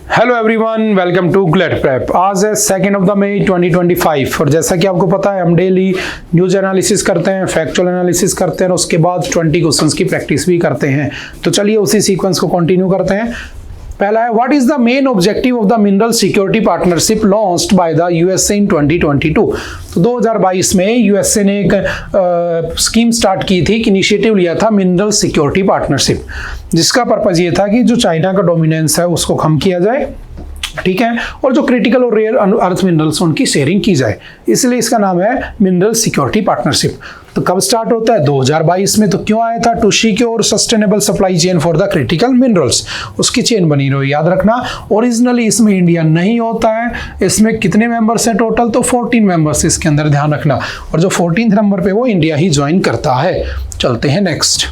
Hello everyone, welcome to Glad Prep. आज है 2 मई 2025 और जैसा कि आपको पता है हम डेली न्यूज एनालिसिस करते हैं, फैक्चुअल एनालिसिस करते हैं और उसके बाद 20 क्वेश्चंस की प्रैक्टिस भी करते हैं। तो चलिए उसी सीक्वेंस को कंटिन्यू करते हैं। पहला है, what is the main objective of the mineral security partnership launched by the USA in 2022। तो 2022 में यूएसए ने एक स्कीम स्टार्ट की थी, इनिशिएटिव लिया था मिनरल सिक्योरिटी पार्टनरशिप, जिसका पर्पज ये था कि जो चाइना का डोमिनेंस है उसको कम किया जाए, ठीक है, और जो क्रिटिकल और रेयर अर्थ मिनरल्स उनकी शेयरिंग की जाए। इसलिए इसका नाम है मिनरल सिक्योरिटी पार्टनरशिप। तो कब स्टार्ट होता है? 2022 में। तो क्यों आया था? To secure sustainable supply chain for the critical minerals, उसकी चेन बनी रही। याद रखना, ओरिजिनली इसमें इंडिया नहीं होता है। इसमें कितने मेंबर्स हैं टोटल? तो 14 मेंबर्स इसके अंदर, ध्यान रखना। और जो 14th नंबर पे वो इंडिया ही ज्वाइन करता है। चलते हैं next.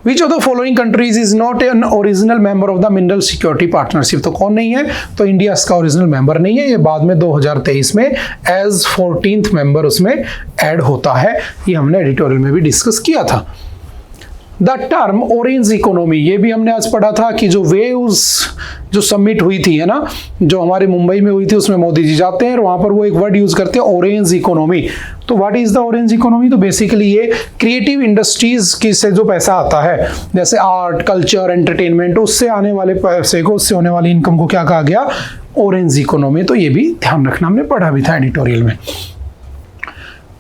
Which of the following countries is not an original member of the mineral security partnership? तो कौन नहीं है? तो इंडिया इसका ओरिजिनल मेंबर नहीं है। ये बाद में 2023 में एज 14th मेंबर उसमें ऐड होता है। ये हमने एडिटोरियल में भी डिस्कस किया था। द टर्म ऑरेंज इकोनॉमी, ये भी हमने आज पढ़ा था कि जो वेव्स जो समिट हुई थी, है ना, जो हमारे मुंबई में हुई थी, उसमें मोदी जी जाते हैं और वहां पर वो एक वर्ड यूज करते हैं, ऑरेंज इकोनॉमी। तो what is the orange economy? तो बेसिकली ये क्रिएटिव इंडस्ट्रीज की से जो पैसा आता है, जैसे आर्ट, कल्चर, एंटरटेनमेंट, उससे आने वाले पैसे को, उससे होने वाली इनकम को क्या कहा गया? Orange economy. तो ये भी ध्यान रखना, हमने पढ़ा भी था एडिटोरियल में।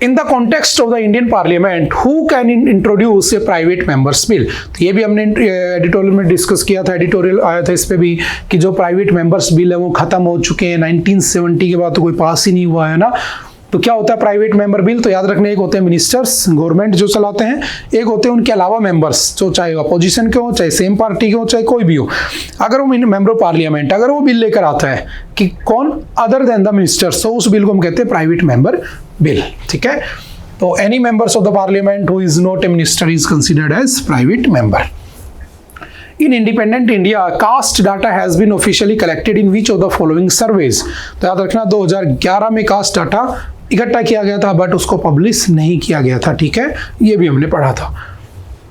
In the context of the Indian Parliament, who can introduce a private members bill? तो ये भी हमने एडिटोरियल में डिस्कस किया था, एडिटोरियल आया था इस पे भी, कि जो प्राइवेट मेंबर्स बिल है वो खत्म हो चुके हैं। 1970 के बाद तो कोई पास ही नहीं हुआ है ना। तो क्या होता है प्राइवेट मेंबर बिल? तो याद रखना, एक होते हैं मिनिस्टर्स, गवर्नमेंट जो चलाते हैं, एक होते हैं उनके अलावा मेंबर्स, जो चाहे अपोजिशन के हो, चाहे सेम पार्टी के हो, चाहे कोई भी हो। अगर वो मेंबर ऑफ पार्लियामेंट अगर वो बिल लेकर आता है कि कौन, अदर देन द मिनिस्टर्स, तो उस बिल को हम कहते हैं प्राइवेट मेंबर बिल, ठीक है। तो any members of the parliament who is not a minister is considered as private member. In independent India, caste data has been officially collected in which of the following surveys? तो याद रखना 2011 में cast data इकट्ठा किया गया था, but उसको publish नहीं किया गया था, ठीक है, ये भी हमने पढ़ा था।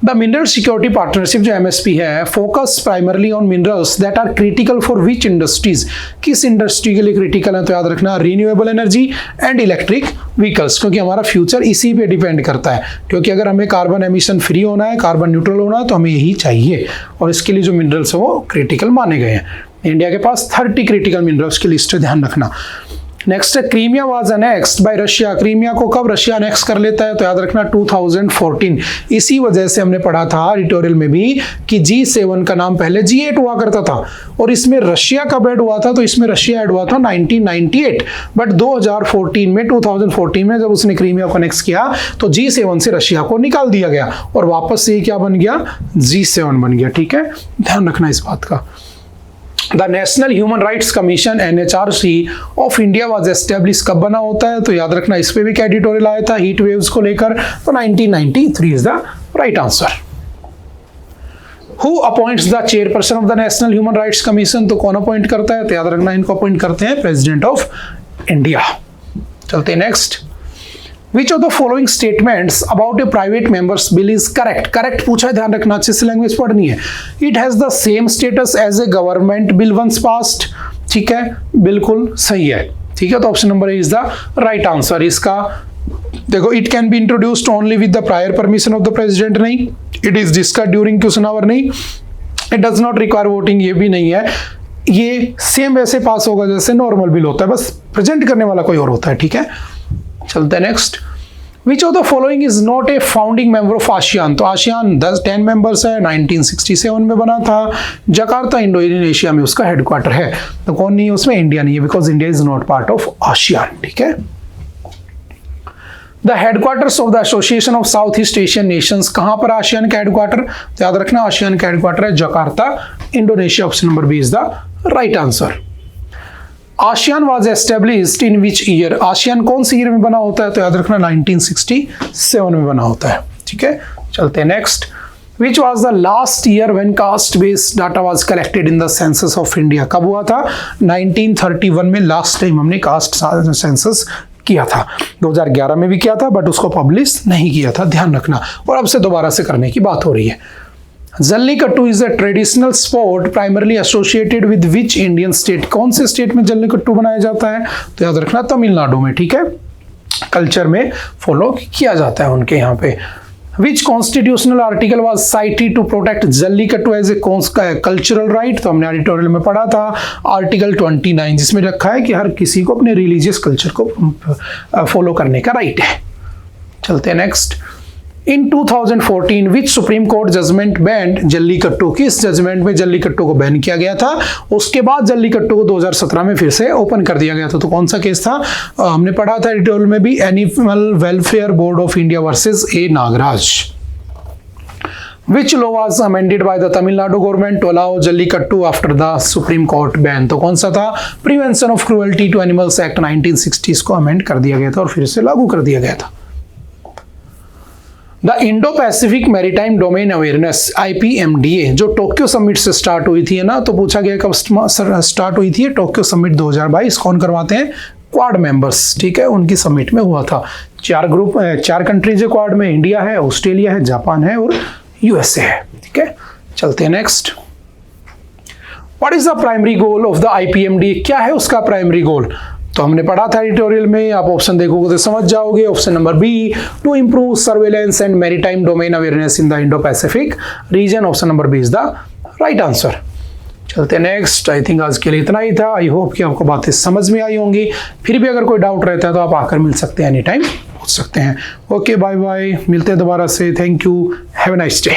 द मिनरल सिक्योरिटी पार्टनरशिप जो MSP है, focus primarily on minerals that are critical for which industries? किस इंडस्ट्री के लिए क्रिटिकल है? तो याद रखना renewable energy and electric vehicles, क्योंकि हमारा फ्यूचर इसी पे डिपेंड करता है। क्योंकि अगर हमें कार्बन एमिशन फ्री होना है, कार्बन न्यूट्रल होना है, तो हमें यही चाहिए, और इसके लिए जो मिनरल्स है वो क्रिटिकल माने गए हैं। इंडिया के पास 30 क्रिटिकल मिनरल्स की लिस्ट है, ध्यान रखना। नेक्स्ट है, Crimea was annexed bye Russia. Crimea को कब रशिया अनेक्स कर लेता है? तो याद रखना 2014। इसी वजह से हमने पढ़ा था एडिटोरियल में भी कि G7 का नाम पहले G8 हुआ करता था, और इसमें रशिया कब ऐड हुआ था? तो इसमें रशिया ऐड हुआ था 1998, बट 2014 में जब उसने क्रीमिया को अनेक्स किया तो G7 से रशिया को निकाल दिया गया और वापस से क्या बन गया? G7 बन गया, ठीक है, ध्यान रखना इस बात का। The national human rights commission NHRC of India was establish कब बना होता है? तो याद रखना इस पे भी क्या एडिटोरियल आया था हीट वेव्स को लेकर, तो 1993 is the right answer. Who appoints the chairperson of the national human rights commission? तो कौन अपॉइंट करता है? तो याद रखना इनको अपॉइंट करते हैं प्रेसिडेंट ऑफ इंडिया। चलते हैं next. Which of the following statements about a private member's bill is correct? Correct पूछा है, ध्यान रखना, अच्छे से लैंग्वेज पढ़नी है। It has the same status as a government bill once passed, ठीक है, बिल्कुल सही है, ठीक है। तो option number is the right answer. इसका देखो, it can be introduced only with the prior permission of the president, नहीं। It is discussed during question hour, नहीं। It does not require voting, ये भी नहीं है। ये सेम वैसे पास होगा जैसे नॉर्मल बिल होता है, बस प्रेजेंट करने वाला कोई और होता है, ठीक है। चलते हैं next. Which of the following is not a founding member of ASEAN? तो ASEAN 10 मेंबर्स है, 1967 में बना था। जकार्ता इंडोनेशिया में उसका हेडक्वार्टर है। तो कौन नहीं है उसमें? इंडिया नहीं है, because India is not part of ASEAN, ठीक है। The headquarters of the association of south east Asian Nations, कहां पर ASEAN का हेडक्वार्टर? तो याद रखना ASEAN का हेडक्वार्टर है Jakarta, Indonesia. Option number B is the right answer. ASEAN was established in which year? ASEAN कौन सी ईयर में बना होता है? तो याद रखना 1967 में बना होता है, ठीक है। चलते हैं next. Which was the last year when caste based data was collected in the census of India? कब हुआ था? 1931 में लास्ट टाइम हमने कास्ट सेंसस किया था। 2011 में भी किया था, बट उसको पब्लिश नहीं किया था, ध्यान रखना, और अब से दोबारा से करने की बात हो रही है। Jallikattu is a traditional sport primarily associated with which Indian state, कौन से स्टेट में जल्लीकट्टू बनाया जाता है? तो याद रखना तमिलनाडु में, ठीक है, कल्चर में फॉलो किया जाता है उनके यहाँ पे। Which constitutional article was cited to protect Jallikattu as a cultural right? तो हमने एडिटोरियल में पढ़ा था आर्टिकल 29, जिसमें रखा है कि हर किसी को अपने रिलीजियस कल्चर को फॉलो करने का राइट है। चलते हैं next. In 2014 which supreme court judgment banned Jallikattu, किस जजमेंट में जल्लीकट्टू को बैन किया गया था? उसके बाद जल्लीकट्टू को 2017 में फिर से ओपन कर दिया गया था। तो कौन सा केस था? हमने पढ़ा था एडिटोरियल में भी, animal welfare board of India versus A Nagaraj. Which law was amended by the Tamil Nadu government to allow Jallikattu after the Supreme Court ban? तो कौन सा था? Prevention of Cruelty to Animals Act 1960 को amend कर दिया गया था और फिर से लागू कर दिया गया था। The Indo Pacific maritime domain awareness IPMDA जो टोक्यो समिट से स्टार्ट हुई थी, है ना, तो पूछा गया कब स्टार्ट हुई थी? Tokyo summit 2022। कौन करवाते हैं? क्वाड मेंबर्स, ठीक है, उनकी समिट में हुआ था। 4 कंट्रीज है क्वाड में, इंडिया है, ऑस्ट्रेलिया है, जापान है और USA है, ठीक है। चलते हैं next. What is the primary goal of the IPMDA? क्या है उसका प्राइमरी गोल? तो हमने पढ़ा था एडिटोरियल में, आप ऑप्शन देखोगे तो समझ जाओगे। Option number B, to improve surveillance and maritime domain awareness in the Indo Pacific region. Option number B is the right answer. चलते हैं नेक्स्ट। आई थिंक आज के लिए इतना ही था। आई होप कि आपको बातें समझ में आई होंगी। फिर भी अगर कोई डाउट रहता है तो आप आकर मिल सकते हैं, एनी टाइम पूछ सकते हैं। ओके, बाय बाय, मिलते हैं दोबारा से। Thank you, have a nice day.